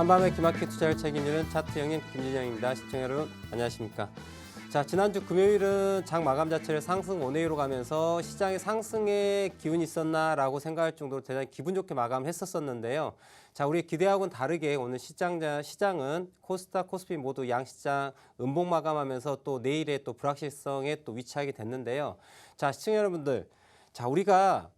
한밤의 기막힌 투자를 책임지는 차트 형님 김진영입니다. 시청자 여러분 안녕하십니까? 자, 지난주 금요일은 장 마감 자체를 상승 원웨이로 가면서 시장의 상승의 기운이 있었나라고 생각할 정도로 대단히 기분 좋게 마감했었는데요. 자, 우리 기대하고는 다르게 오늘 시장은 코스닥, 코스피 모두 양시장 음봉 마감하면서 또 내일의 또 불확실성에 또 위치하게 됐는데요. 자, 시청자 여러분들, 자, 우리가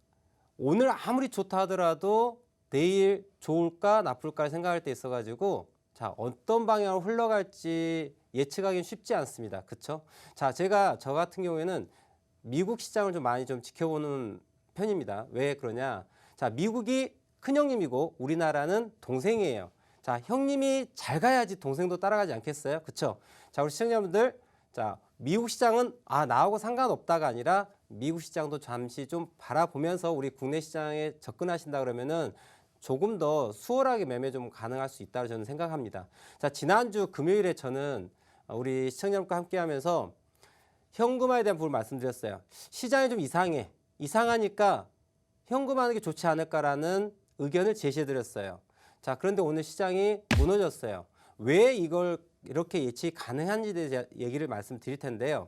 오늘 아무리 좋다 하더라도 내일 좋을까 나쁠까 생각할 때 있어가지고 자, 어떤 방향으로 흘러갈지 예측하기는 쉽지 않습니다. 그렇죠? 자, 저 같은 경우에는 미국 시장을 좀 많이 지켜보는 편입니다. 왜 그러냐? 자, 미국이 큰형님이고 우리나라는 동생이에요. 자, 형님이 잘 가야지 동생도 따라가지 않겠어요? 그렇죠? 자, 우리 시청자분들, 자, 미국 시장은 나하고 상관없다가 아니라 미국 시장도 잠시 좀 바라보면서 우리 국내 시장에 접근하신다 그러면은 조금 더 수월하게 매매 좀 가능할 수 있다고 저는 생각합니다. 자, 지난주 금요일에 저는 우리 시청자분과 함께 하면서 현금화에 대한 부분을 말씀드렸어요. 시장이 좀 이상하니까 현금화하는 게 좋지 않을까라는 의견을 제시해드렸어요. 자, 그런데 오늘 시장이 무너졌어요. 왜 이걸 이렇게 예측이 가능한지에 대해 얘기를 말씀드릴 텐데요.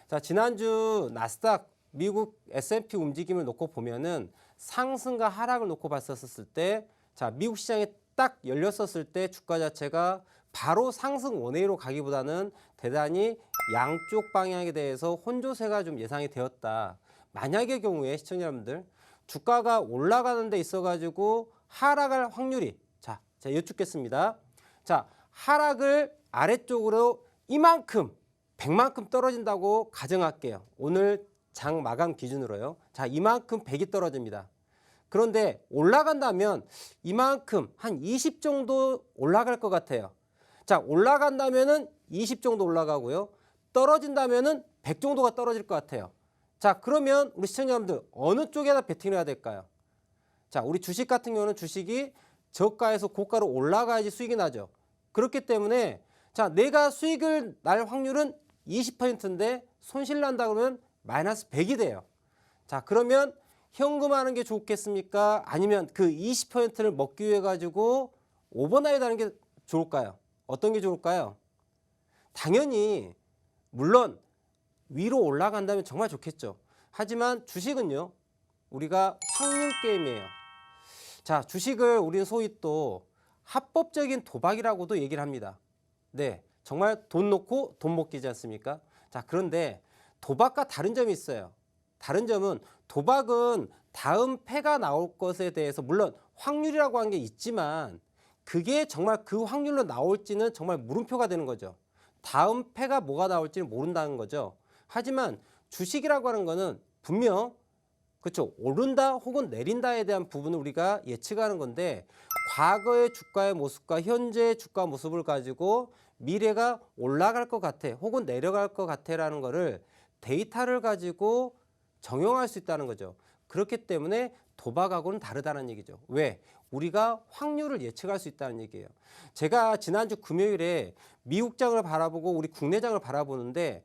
자, 지난주 나스닥 미국 S&P 움직임을 놓고 보면은 상승과 하락을 놓고 봤었을 때, 자, 미국 시장이 딱 열렸었을 때 주가 자체가 바로 상승 원웨이로 가기보다는 대단히 양쪽 방향에 대해서 혼조세가 좀 예상이 되었다. 만약의 경우에 시청자 여러분들, 주가가 올라가는 데 있어가지고 하락할 확률이, 자, 여쭙겠습니다. 자, 하락을 아래쪽으로 이만큼, 100만큼 떨어진다고 가정할게요. 오늘 장 마감 기준으로요. 자, 이만큼 100이 떨어집니다. 그런데 올라간다면 이만큼 한 20 정도 올라갈 것 같아요. 자, 올라간다면은 20 정도 올라가고요. 떨어진다면은 100 정도가 떨어질 것 같아요. 자, 그러면 우리 시청자분들 어느 쪽에다 베팅을 해야 될까요? 자, 우리 주식 같은 경우는 주식이 저가에서 고가로 올라가야지 수익이 나죠. 그렇기 때문에 자, 내가 수익을 날 확률은 20%인데 손실 난다 그러면 마이너스 100이 돼요. 자, 그러면 현금하는 게 좋겠습니까? 아니면 그 20%를 먹기 위해 가지고 오버나잇 하는 게 좋을까요? 어떤 게 좋을까요? 당연히 물론 위로 올라간다면 정말 좋겠죠. 하지만 주식은요, 우리가 확률 게임이에요. 자, 주식을 우리는 소위 또 합법적인 도박이라고도 얘기를 합니다. 네, 정말 돈 놓고 돈 못 끼지 않습니까? 자, 그런데 도박과 다른 점이 있어요. 다른 점은 도박은 다음 패가 나올 것에 대해서 물론 확률이라고 하는 게 있지만 그게 정말 그 확률로 나올지는 정말 물음표가 되는 거죠. 다음 패가 뭐가 나올지는 모른다는 거죠. 하지만 주식이라고 하는 거는 분명 그렇죠. 오른다 혹은 내린다에 대한 부분을 우리가 예측하는 건데 과거의 주가의 모습과 현재의 주가 모습을 가지고 미래가 올라갈 것 같아 혹은 내려갈 것 같아라는 거를 데이터를 가지고 정형할 수 있다는 거죠. 그렇기 때문에 도박하고는 다르다는 얘기죠. 왜? 우리가 확률을 예측할 수 있다는 얘기예요. 제가 지난주 금요일에 미국장을 바라보고 우리 국내장을 바라보는데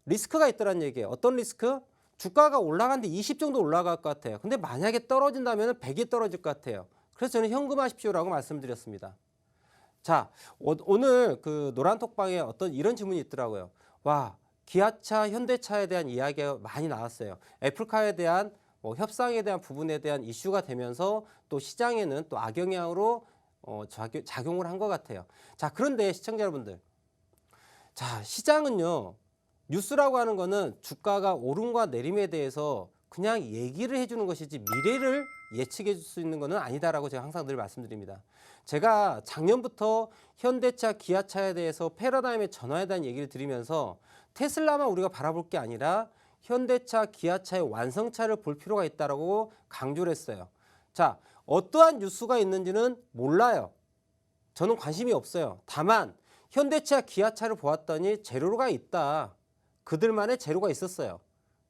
리스크가 있다는 얘기예요. 어떤 리스크? 주가가 올라가는데 20 정도 올라갈 것 같아요. 근데 만약에 떨어진다면 100이 떨어질 것 같아요. 그래서 저는 현금하십시오라고 말씀드렸습니다. 자, 오늘 그 노란톡방에 어떤 이런 질문이 있더라고요. 와, 기아차, 현대차에 대한 이야기가 많이 나왔어요. 애플카에 대한 협상에 대한 부분에 대한 이슈가 되면서 또 시장에는 또 악영향으로 작용을 한 것 같아요. 자, 그런데 시청자 여러분들, 자, 시장은요, 뉴스라고 하는 거는 주가가 오름과 내림에 대해서 그냥 얘기를 해주는 것이지 미래를 예측해 줄 수 있는 것은 아니다라고 제가 항상 늘 말씀드립니다. 제가 작년부터 현대차, 기아차에 대해서 패러다임의 전환에 대한 얘기를 드리면서 테슬라만 우리가 바라볼 게 아니라 현대차, 기아차의 완성차를 볼 필요가 있다고 강조를 했어요. 자, 어떠한 뉴스가 있는지는 몰라요. 저는 관심이 없어요. 다만 현대차, 기아차를 보았더니 재료가 있다. 그들만의 재료가 있었어요.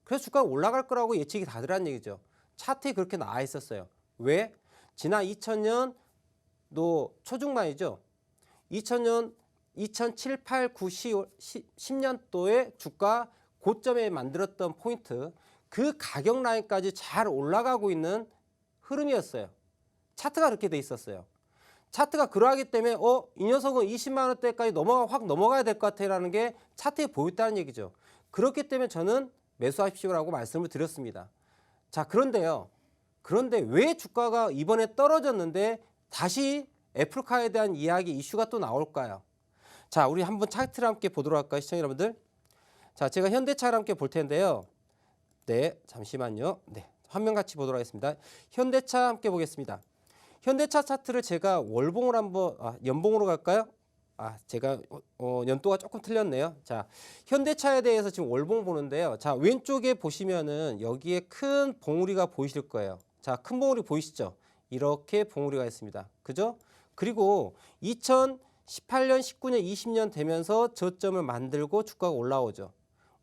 그래서 주가가 올라갈 거라고 예측이 다들한 얘기죠. 차트에 그렇게 나와 있었어요. 왜? 지난 2000년도 초중반이죠. 2000년, 2007, 8, 9, 10년도에 주가 고점에 만들었던 포인트, 그 가격 라인까지 잘 올라가고 있는 흐름이었어요. 차트가 그렇게 돼 있었어요. 차트가 그러하기 때문에 이 녀석은 20만 원대까지 확 넘어가야 될 것 같아라는 게 차트에 보였다는 얘기죠. 그렇기 때문에 저는 매수하십시오라고 말씀을 드렸습니다. 자, 그런데 왜 주가가 이번에 떨어졌는데 다시 애플카에 대한 이야기 이슈가 또 나올까요? 자, 우리 한번 차트를 함께 보도록 할까요, 시청자 여러분들? 자, 제가 현대차를 함께 볼 텐데요. 네, 잠시만요. 네, 화면 같이 보도록 하겠습니다. 현대차 함께 보겠습니다. 현대차 차트를 제가 월봉으로 한번 연봉으로 갈까요? 제가 연도가 조금 틀렸네요. 자, 현대차에 대해서 지금 월봉 보는데요. 자, 왼쪽에 보시면은 여기에 큰 봉우리가 보이실 거예요. 자, 큰 봉우리 보이시죠? 이렇게 봉우리가 있습니다. 그죠? 그리고 2018년, 19년, 20년 되면서 저점을 만들고 주가가 올라오죠.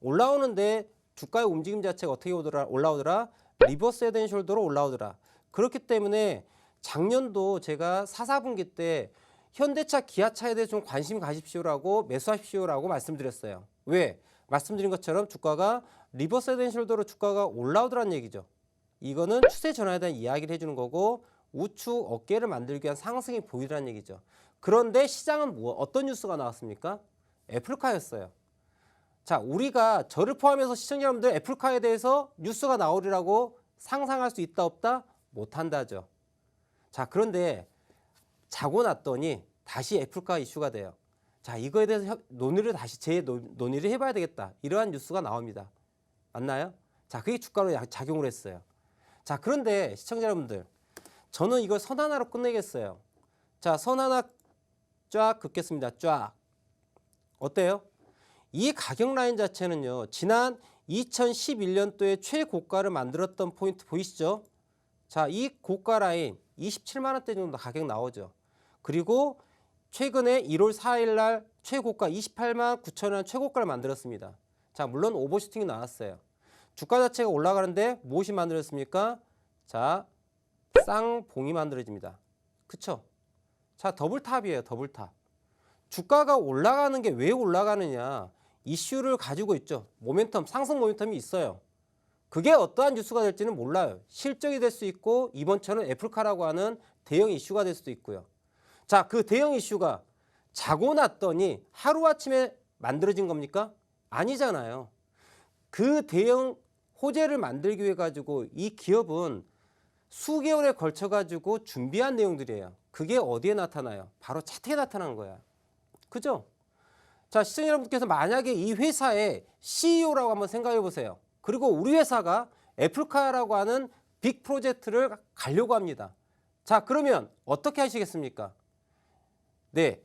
올라오는데 주가의 움직임 자체가 어떻게 올라오더라? 리버스 헤드 앤 숄더로 올라오더라. 그렇기 때문에 작년도 제가 4, 4분기 때 현대차, 기아차에 대해 좀 관심 가십시오라고 매수하십시오라고 말씀드렸어요. 왜? 말씀드린 것처럼 주가가 리버스 헤드 앤 숄더로 주가가 올라오더란 얘기죠. 이거는 추세 전환에 대한 이야기를 해주는 거고 우측 어깨를 만들기 위한 상승이 보이더란 얘기죠. 그런데 시장은 어떤 뉴스가 나왔습니까? 애플카였어요. 자, 우리가 저를 포함해서 시청자 여러분들 애플카에 대해서 뉴스가 나오리라고 상상할 수 있다 없다? 못한다죠. 자, 그런데 자고 났더니 다시 애플카 이슈가 돼요. 자, 이거에 대해서 논의를 다시 논의를 해봐야 되겠다. 이러한 뉴스가 나옵니다. 맞나요? 자, 그게 주가로 작용을 했어요. 자, 그런데 시청자 여러분들, 저는 이걸 선 하나로 끝내겠어요. 자, 선 하나 쫙 긋겠습니다. 쫙. 어때요? 이 가격 라인 자체는요, 지난 2011년도에 최고가를 만들었던 포인트 보이시죠? 자, 이 고가 라인 27만 원대 정도 가격 나오죠. 그리고 최근에 1월 4일 날 최고가 28만 9천 원 최고가를 만들었습니다. 자, 물론 오버슈팅이 나왔어요. 주가 자체가 올라가는데 무엇이 만들어졌습니까? 자, 쌍봉이 만들어집니다. 그쵸? 자, 더블탑이에요. 더블탑. 주가가 올라가는 게 왜 올라가느냐? 이슈를 가지고 있죠. 모멘텀, 상승 모멘텀이 있어요. 그게 어떠한 뉴스가 될지는 몰라요. 실적이 될 수 있고 이번처럼 애플카라고 하는 대형 이슈가 될 수도 있고요. 자, 그 대형 이슈가 자고 났더니 하루아침에 만들어진 겁니까? 아니잖아요. 그 대형 호재를 만들기 위해 가지고 이 기업은 수개월에 걸쳐 가지고 준비한 내용들이에요. 그게 어디에 나타나요? 바로 차트에 나타난 거야. 그죠? 자, 시청자 여러분께서 만약에 이 회사의 CEO라고 한번 생각해 보세요. 그리고 우리 회사가 애플카라고 하는 빅 프로젝트를 가려고 합니다. 자, 그러면 어떻게 하시겠습니까? 네,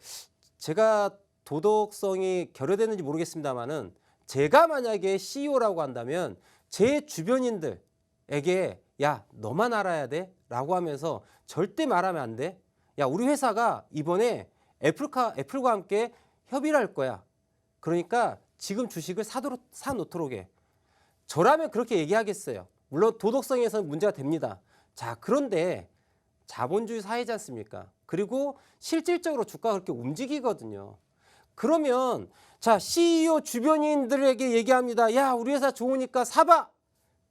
제가 도덕성이 결여됐는지 모르겠습니다만은 제가 만약에 CEO라고 한다면 제 주변인들에게 야, 너만 알아야 돼? 라고 하면서 절대 말하면 안 돼. 야, 우리 회사가 이번에 애플과 함께 협의를 할 거야. 그러니까 지금 주식을 사놓도록 해. 저라면 그렇게 얘기하겠어요. 물론 도덕성에서는 문제가 됩니다. 자, 그런데 자본주의 사회지 않습니까? 그리고 실질적으로 주가가 그렇게 움직이거든요. 그러면 자, CEO 주변인들에게 얘기합니다. 야, 우리 회사 좋으니까 사봐.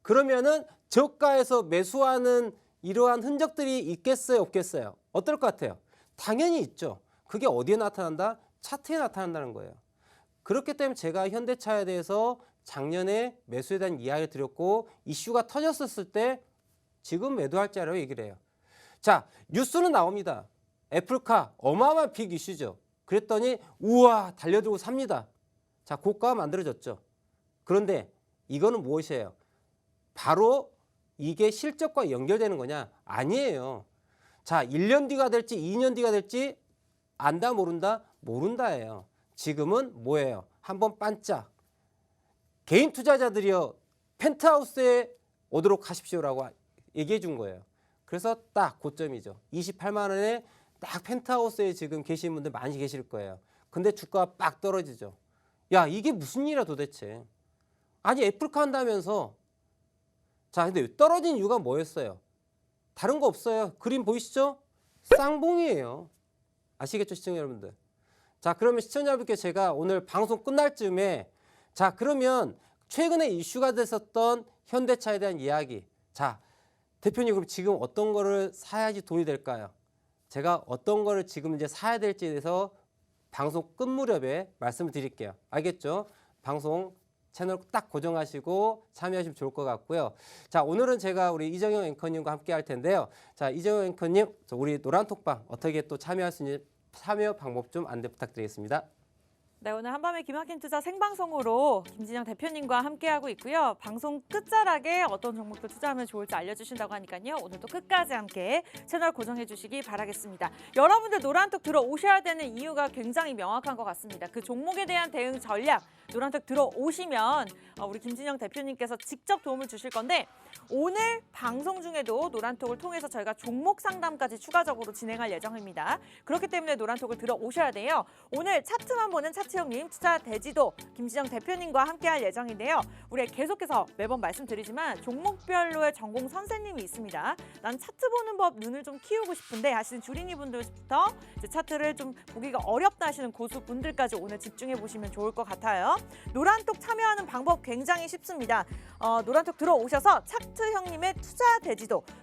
그러면은 저가에서 매수하는 이러한 흔적들이 있겠어요, 없겠어요? 어떨 것 같아요? 당연히 있죠. 그게 어디에 나타난다? 차트에 나타난다는 거예요. 그렇기 때문에 제가 현대차에 대해서 작년에 매수에 대한 이야기를 드렸고 이슈가 터졌었을 때 지금 매도할지라고 얘기를 해요. 자, 뉴스는 나옵니다. 애플카 어마어마한 빅 이슈죠. 그랬더니 우와 달려들고 삽니다. 자, 고가가 만들어졌죠. 그런데 이거는 무엇이에요? 바로 이게 실적과 연결되는 거냐? 아니에요. 자, 1년 뒤가 될지 2년 뒤가 될지 안다 모른다? 모른다예요. 지금은 뭐예요? 한번 반짝. 개인 투자자들이요. 펜트하우스에 오도록 하십시오라고 얘기해 준 거예요. 그래서 딱 고점이죠. 28만 원에 딱 펜트하우스에 지금 계시는 분들 많이 계실 거예요. 근데 주가가 빡 떨어지죠. 야, 이게 무슨 일이야 도대체. 아니 애플카 한다면서. 자, 근데 떨어진 이유가 뭐였어요? 다른 거 없어요. 그림 보이시죠? 쌍봉이에요. 아시겠죠, 시청자 여러분들? 자, 그러면 시청자 여러분께 제가 오늘 방송 끝날 즈음에 자, 그러면 최근에 이슈가 됐었던 현대차에 대한 이야기. 자, 대표님 그럼 지금 어떤 거를 사야지 돈이 될까요? 제가 어떤 거를 지금 이제 사야 될지에 대해서 방송 끝 무렵에 말씀을 드릴게요. 알겠죠? 방송 채널 딱 고정하시고 참여하시면 좋을 것 같고요. 자, 오늘은 제가 우리 이정영 앵커님과 함께 할 텐데요. 자, 이정영 앵커님, 우리 노란톡방 어떻게 또 참여할 수 있는지 참여 방법 좀 안내 부탁드리겠습니다. 네, 오늘 한밤의 기막힌 투자 생방송으로 김진영 대표님과 함께하고 있고요. 방송 끝자락에 어떤 종목들 투자하면 좋을지 알려주신다고 하니까요. 오늘도 끝까지 함께 채널 고정해 주시기 바라겠습니다. 여러분들 노란톡 들어오셔야 되는 이유가 굉장히 명확한 것 같습니다. 그 종목에 대한 대응 전략, 노란톡 들어오시면 우리 김진영 대표님께서 직접 도움을 주실 건데 오늘 방송 중에도 노란톡을 통해서 저희가 종목 상담까지 추가적으로 진행할 예정입니다. 그렇기 때문에 노란톡을 들어오셔야 돼요. 오늘 차트만 보는 차트형님, 투자 대지도 김진영 대표님과 함께할 예정인데요. 우리 계속해서 매번 말씀드리지만 종목별로의 전공 선생님이 있습니다. 난 차트 보는 법 눈을 좀 키우고 싶은데 하시는 주린이 분들부터 이제 차트를 좀 보기가 어렵다 하시는 고수분들까지 오늘 집중해 보시면 좋을 것 같아요. 노란톡 참여하는 방법 굉장히 쉽습니다. 노란톡 들어오셔서 차트 형님의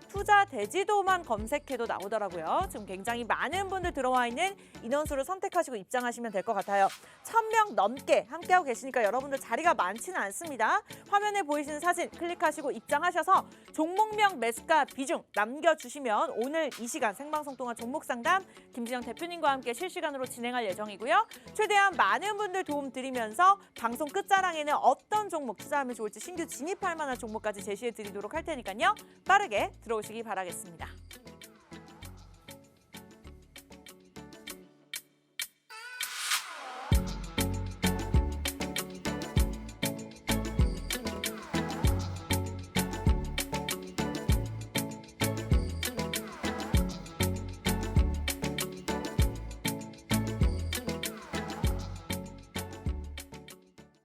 투자 대지도만 검색해도 나오더라고요. 지금 굉장히 많은 분들 들어와 있는 인원수를 선택하시고 입장하시면 될 것 같아요. 1000명 넘게 함께하고 계시니까 여러분들 자리가 많지는 않습니다. 화면에 보이시는 사진 클릭하시고 입장하셔서 종목명, 매수가, 비중 남겨주시면 오늘 이 시간 생방송 동안 종목 상담 김진영 대표님과 함께 실시간으로 진행할 예정이고요. 최대한 많은 분들 도움 드리면서 방송 끝자락에는 어떤 종목 투자하면 좋을지 신규 진입할 만한 종목까지 제시해 드리도록 할 테니까요. 빠르게 들어오시기 바라겠습니다.